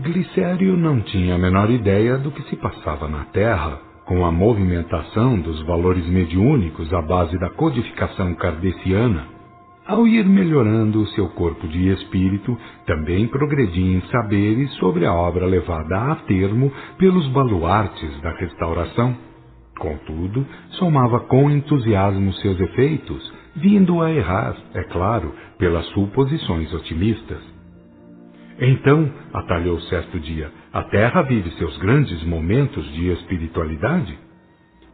Glicério não tinha a menor ideia do que se passava na Terra, com a movimentação dos valores mediúnicos à base da codificação kardeciana. Ao ir melhorando o seu corpo de espírito, também progredia em saberes sobre a obra levada a termo pelos baluartes da restauração. Contudo, somava com entusiasmo seus efeitos, vindo a errar, é claro, pelas suposições otimistas. Então, atalhou certo dia, a Terra vive seus grandes momentos de espiritualidade?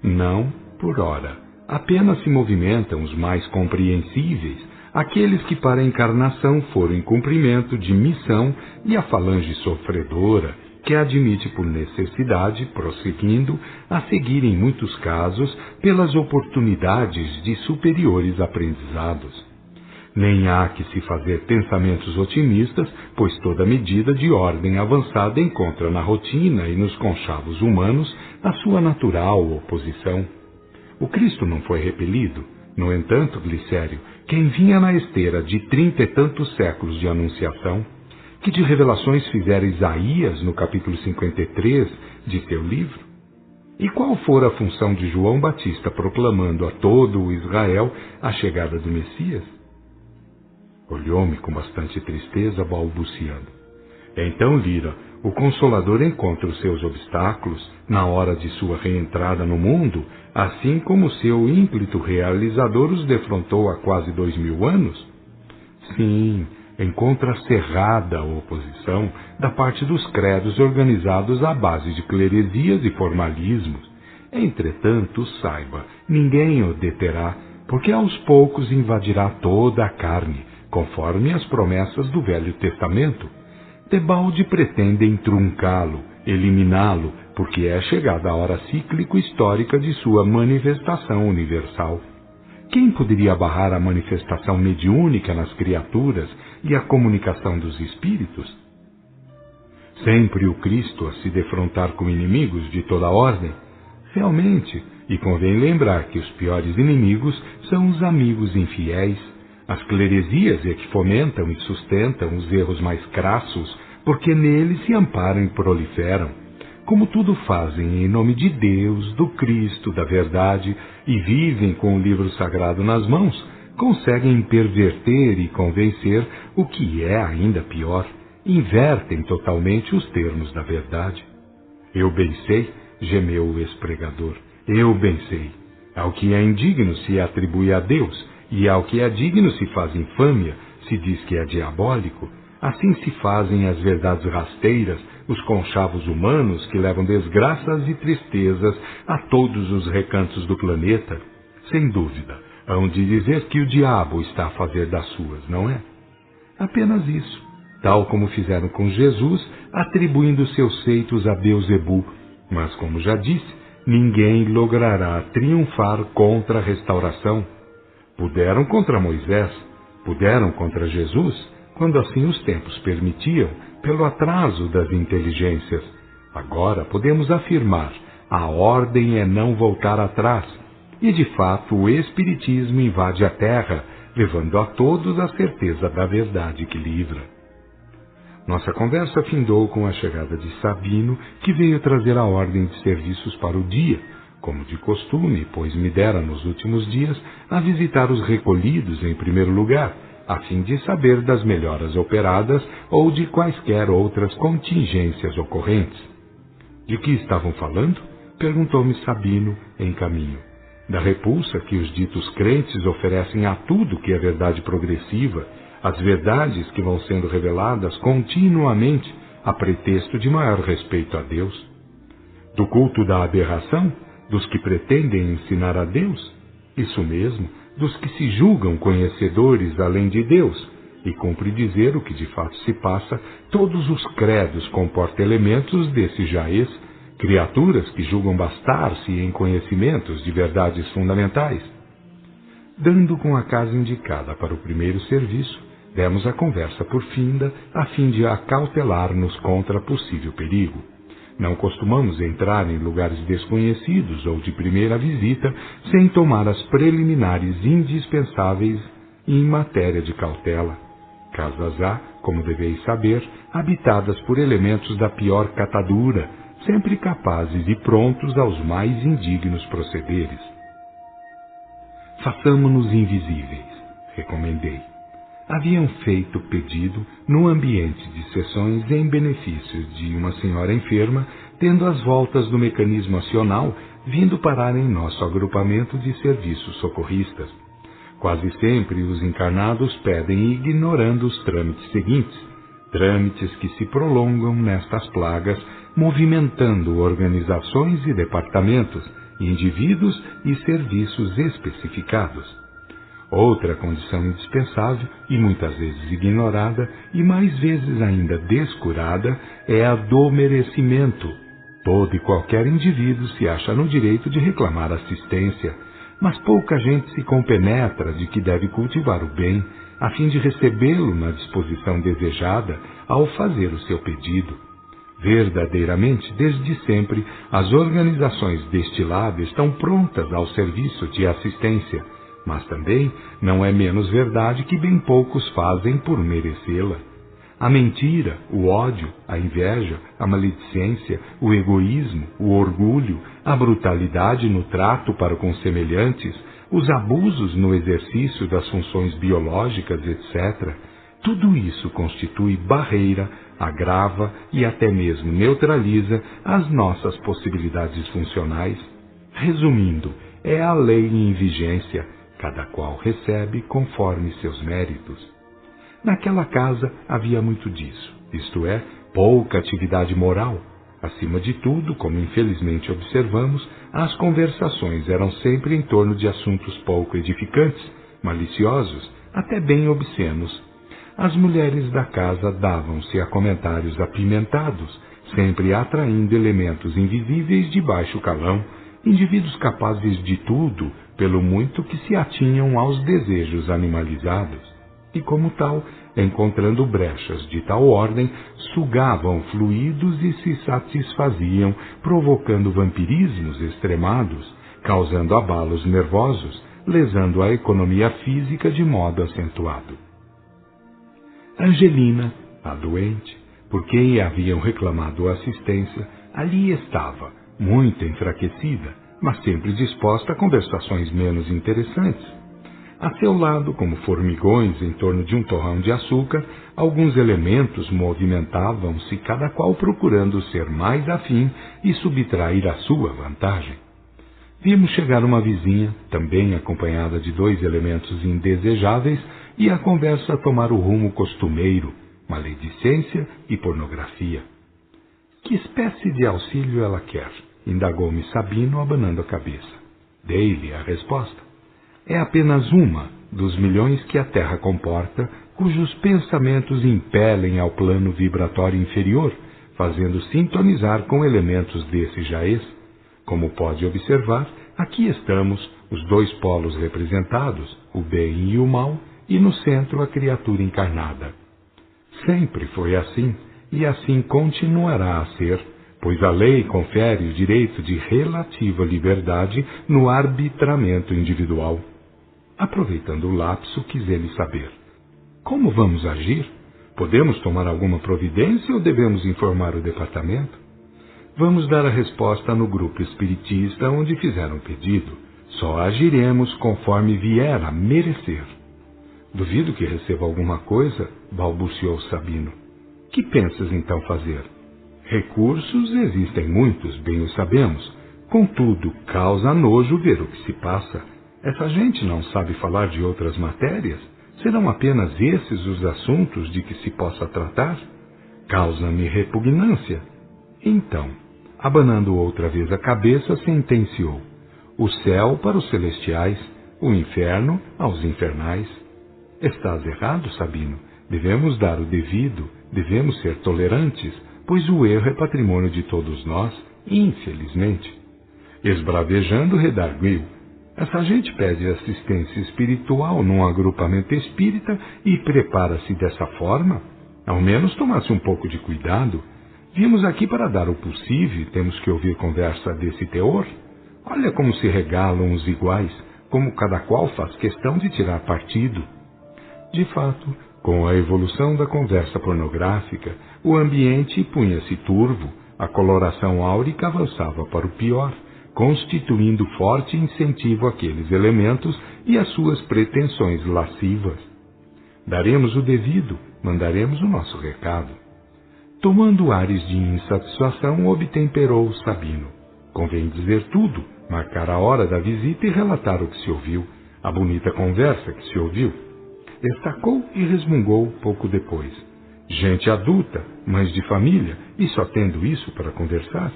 Não, por ora. Apenas se movimentam os mais compreensíveis, aqueles que para a encarnação foram em cumprimento de missão e a falange sofredora, que admite por necessidade, prosseguindo, a seguir em muitos casos pelas oportunidades de superiores aprendizados. Nem há que se fazer pensamentos otimistas, pois toda medida de ordem avançada encontra na rotina e nos conchavos humanos a sua natural oposição. O Cristo não foi repelido. No entanto, Glicério, quem vinha na esteira de 30 e tantos séculos de anunciação, que de revelações fizera Isaías no capítulo 53 de seu livro? E qual fora a função de João Batista proclamando a todo o Israel a chegada do Messias? Olhou-me com bastante tristeza, balbuciando. Então, Lira, o Consolador encontra os seus obstáculos na hora de sua reentrada no mundo, assim como seu ímpeto realizador os defrontou há quase 2000 anos? Sim, encontra cerrada a oposição da parte dos credos organizados à base de cleresias e formalismos. Entretanto, saiba, ninguém o deterá, porque aos poucos invadirá toda a carne, conforme as promessas do Velho Testamento. Debalde pretendem truncá-lo, eliminá-lo, porque é chegada a hora cíclico-histórica de sua manifestação universal. Quem poderia barrar a manifestação mediúnica nas criaturas e a comunicação dos espíritos? Sempre o Cristo a se defrontar com inimigos de toda ordem? Realmente, e convém lembrar que os piores inimigos são os amigos infiéis. As cleresias é que fomentam e sustentam os erros mais crassos, porque neles se amparam e proliferam. Como tudo fazem em nome de Deus, do Cristo, da verdade, e vivem com o livro sagrado nas mãos, conseguem perverter e convencer o que é ainda pior, invertem totalmente os termos da verdade. Eu bem sei, gemeu o ex-pregador, eu bem sei. Ao que é indigno se atribui a Deus, e ao que é digno se faz infâmia, se diz que é diabólico. Assim se fazem as verdades rasteiras, os conchavos humanos que levam desgraças e tristezas a todos os recantos do planeta. Sem dúvida, hão de dizer que o diabo está a fazer das suas, não é? Apenas isso, tal como fizeram com Jesus, atribuindo seus feitos a Beelzebu. Mas, como já disse, ninguém logrará triunfar contra a restauração. Puderam contra Moisés, puderam contra Jesus, quando assim os tempos permitiam, pelo atraso das inteligências. Agora podemos afirmar, a ordem é não voltar atrás, e de fato o Espiritismo invade a Terra, levando a todos a certeza da verdade que livra. Nossa conversa findou com a chegada de Sabino, que veio trazer a ordem de serviços para o dia, como de costume, pois me dera nos últimos dias a visitar os recolhidos em primeiro lugar, a fim de saber das melhoras operadas ou de quaisquer outras contingências ocorrentes. De que estavam falando? Perguntou-me Sabino em caminho. Da repulsa que os ditos crentes oferecem a tudo que é verdade progressiva, as verdades que vão sendo reveladas continuamente a pretexto de maior respeito a Deus. Do culto da aberração? Dos que pretendem ensinar a Deus? Isso mesmo, dos que se julgam conhecedores além de Deus, e cumpre dizer o que de fato se passa, todos os credos comportam elementos desse jaez, criaturas que julgam bastar-se em conhecimentos de verdades fundamentais. Dando com a casa indicada para o primeiro serviço, demos a conversa por finda, a fim de acautelar-nos contra possível perigo. Não costumamos entrar em lugares desconhecidos ou de primeira visita sem tomar as preliminares indispensáveis em matéria de cautela. casas há, como deveis saber, habitadas por elementos da pior catadura, sempre capazes e prontos aos mais indignos procederes. Façamo-nos invisíveis, recomendei. Haviam feito pedido no ambiente de sessões em benefício de uma senhora enferma, tendo as voltas do mecanismo acional vindo parar em nosso agrupamento de serviços socorristas. Quase sempre os encarnados pedem ignorando os trâmites seguintes, trâmites que se prolongam nestas plagas, movimentando organizações e departamentos, indivíduos e serviços especificados. Outra condição indispensável, e muitas vezes ignorada, e mais vezes ainda descurada, é a do merecimento. Todo e qualquer indivíduo se acha no direito de reclamar assistência, mas pouca gente se compenetra de que deve cultivar o bem, a fim de recebê-lo na disposição desejada ao fazer o seu pedido. Verdadeiramente, desde sempre, as organizações deste lado estão prontas ao serviço de assistência, mas também não é menos verdade que bem poucos fazem por merecê-la. A mentira, o ódio, a inveja, a maledicência, o egoísmo, o orgulho, a brutalidade no trato para com semelhantes, os abusos no exercício das funções biológicas, etc., tudo isso constitui barreira, agrava e até mesmo neutraliza as nossas possibilidades funcionais. Resumindo, é a lei em vigência, cada qual recebe conforme seus méritos. Naquela casa havia muito disso, isto é, pouca atividade moral. Acima de tudo, como infelizmente observamos, as conversações eram sempre em torno de assuntos pouco edificantes, maliciosos, até bem obscenos. As mulheres da casa davam-se a comentários apimentados, sempre atraindo elementos invisíveis de baixo calão, indivíduos capazes de tudo, pelo muito que se atinham aos desejos animalizados, e como tal, encontrando brechas de tal ordem, sugavam fluidos e se satisfaziam, provocando vampirismos extremados, causando abalos nervosos, lesando a economia física de modo acentuado. Angelina, a doente, por quem haviam reclamado assistência, ali estava, muito enfraquecida, mas sempre disposta a conversações menos interessantes. A seu lado, como formigões em torno de um torrão de açúcar, alguns elementos movimentavam-se, cada qual procurando ser mais afim e subtrair a sua vantagem. Vimos chegar uma vizinha, também acompanhada de 2 elementos indesejáveis, e a conversa tomar o rumo costumeiro, maledicência e pornografia. Que espécie de auxílio ela quer? Indagou-me Sabino, abanando a cabeça. Dei-lhe a resposta. É apenas uma dos milhões que a Terra comporta, cujos pensamentos impelem ao plano vibratório inferior, fazendo sintonizar com elementos desse jaez. Como pode observar, aqui estamos, os 2 polos representados, o bem e o mal, e no centro a criatura encarnada. Sempre foi assim, e assim continuará a ser, pois a lei confere o direito de relativa liberdade no arbitramento individual. Aproveitando o lapso, quis ele saber: como vamos agir? Podemos tomar alguma providência ou devemos informar o departamento? Vamos dar a resposta no grupo espiritista onde fizeram o pedido. Só agiremos conforme vier a merecer. Duvido que receba alguma coisa, balbuciou Sabino. Que pensas então fazer? Recursos existem muitos, bem o sabemos. Contudo, causa nojo ver o que se passa. Essa gente não sabe falar de outras matérias? Serão apenas esses os assuntos de que se possa tratar? Causa-me repugnância. Então, abanando outra vez a cabeça, sentenciou: o céu para os celestiais, o inferno aos infernais. Estás errado, Sabino. Devemos dar o devido, devemos ser tolerantes, pois o erro é patrimônio de todos nós, infelizmente. Esbravejando, redarguiu: essa gente pede assistência espiritual num agrupamento espírita e prepara-se dessa forma? Ao menos tomasse um pouco de cuidado. Vimos aqui para dar o possível, temos que ouvir conversa desse teor? Olha como se regalam os iguais, como cada qual faz questão de tirar partido. De fato, Com a evolução da conversa pornográfica, o ambiente punha-se turvo, a coloração áurica avançava para o pior, constituindo forte incentivo àqueles elementos e às suas pretensões lascivas. Daremos o devido, mandaremos o nosso recado. Tomando ares de insatisfação, obtemperou Sabino. Convém dizer tudo, marcar a hora da visita e relatar o que se ouviu, a bonita conversa que se ouviu. Destacou e resmungou pouco depois. Gente adulta, mães de família, e só tendo isso para conversar.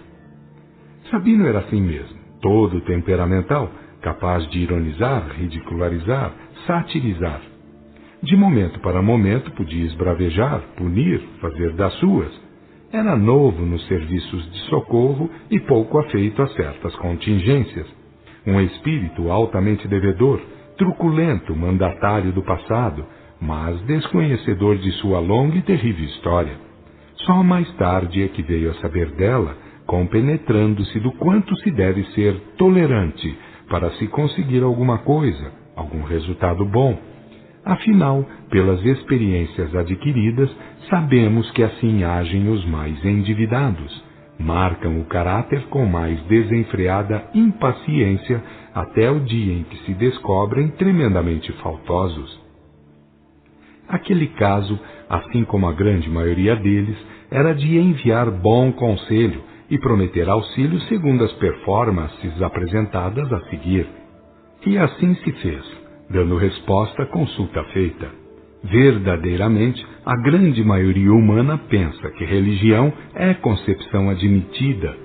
Sabino era assim mesmo, todo temperamental, capaz de ironizar, ridicularizar, satirizar. De momento para momento podia esbravejar, punir, fazer das suas. Era novo nos serviços de socorro e pouco afeito a certas contingências. Um espírito altamente devedor, truculento, mandatário do passado, mas desconhecedor de sua longa e terrível história. Só mais tarde é que veio a saber dela, compenetrando-se do quanto se deve ser tolerante para se conseguir alguma coisa, algum resultado bom. Afinal, pelas experiências adquiridas, sabemos que assim agem os mais endividados. Marcam o caráter com mais desenfreada impaciência até o dia em que se descobrem tremendamente faltosos. Aquele caso, assim como a grande maioria deles, era de enviar bom conselho e prometer auxílio segundo as performances apresentadas a seguir. E assim se fez, dando resposta à consulta feita. Verdadeiramente, a grande maioria humana pensa que religião é concepção admitida,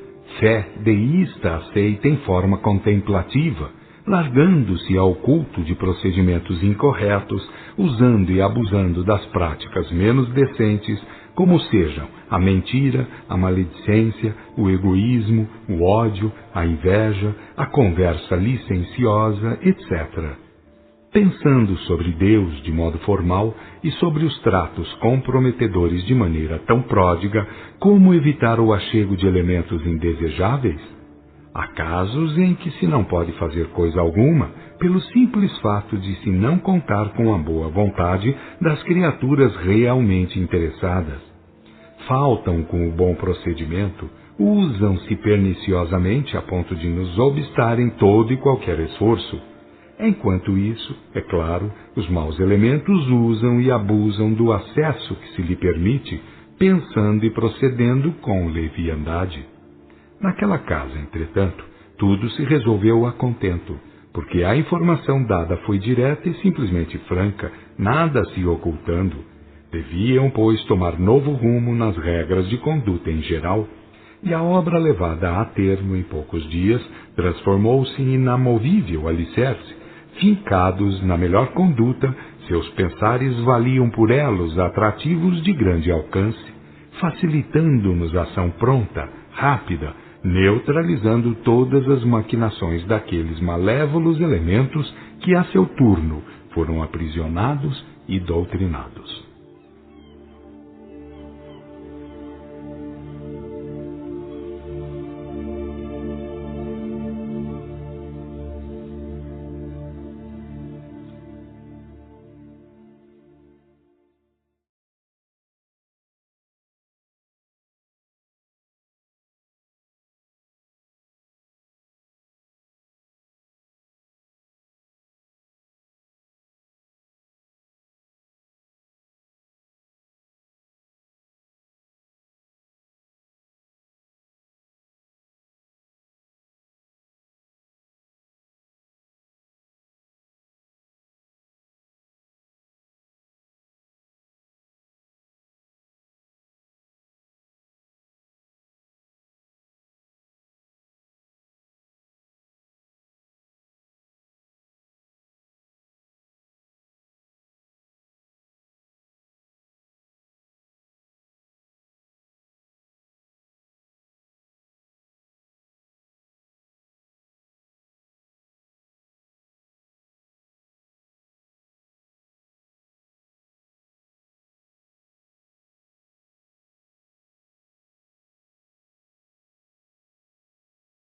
fé deísta aceita em forma contemplativa, largando-se ao culto de procedimentos incorretos, usando e abusando das práticas menos decentes, como sejam a mentira, a maledicência, o egoísmo, o ódio, a inveja, a conversa licenciosa, etc. Pensando sobre Deus de modo formal e sobre os tratos comprometedores de maneira tão pródiga, como evitar o achego de elementos indesejáveis? Há casos em que se não pode fazer coisa alguma, pelo simples fato de se não contar com a boa vontade das criaturas realmente interessadas. Faltam com o bom procedimento, usam-se perniciosamente a ponto de nos obstarem todo e qualquer esforço. Enquanto isso, é claro, os maus elementos usam e abusam do acesso que se lhe permite, pensando e procedendo com leviandade. Naquela casa, entretanto, tudo se resolveu a contento, porque a informação dada foi direta e simplesmente franca, nada se ocultando. Deviam, pois, tomar novo rumo nas regras de conduta em geral, e a obra levada a termo em poucos dias transformou-se em inamovível alicerce. Fincados na melhor conduta, seus pensares valiam por elos atrativos de grande alcance, facilitando-nos ação pronta, rápida, neutralizando todas as maquinações daqueles malévolos elementos que, a seu turno, foram aprisionados e doutrinados.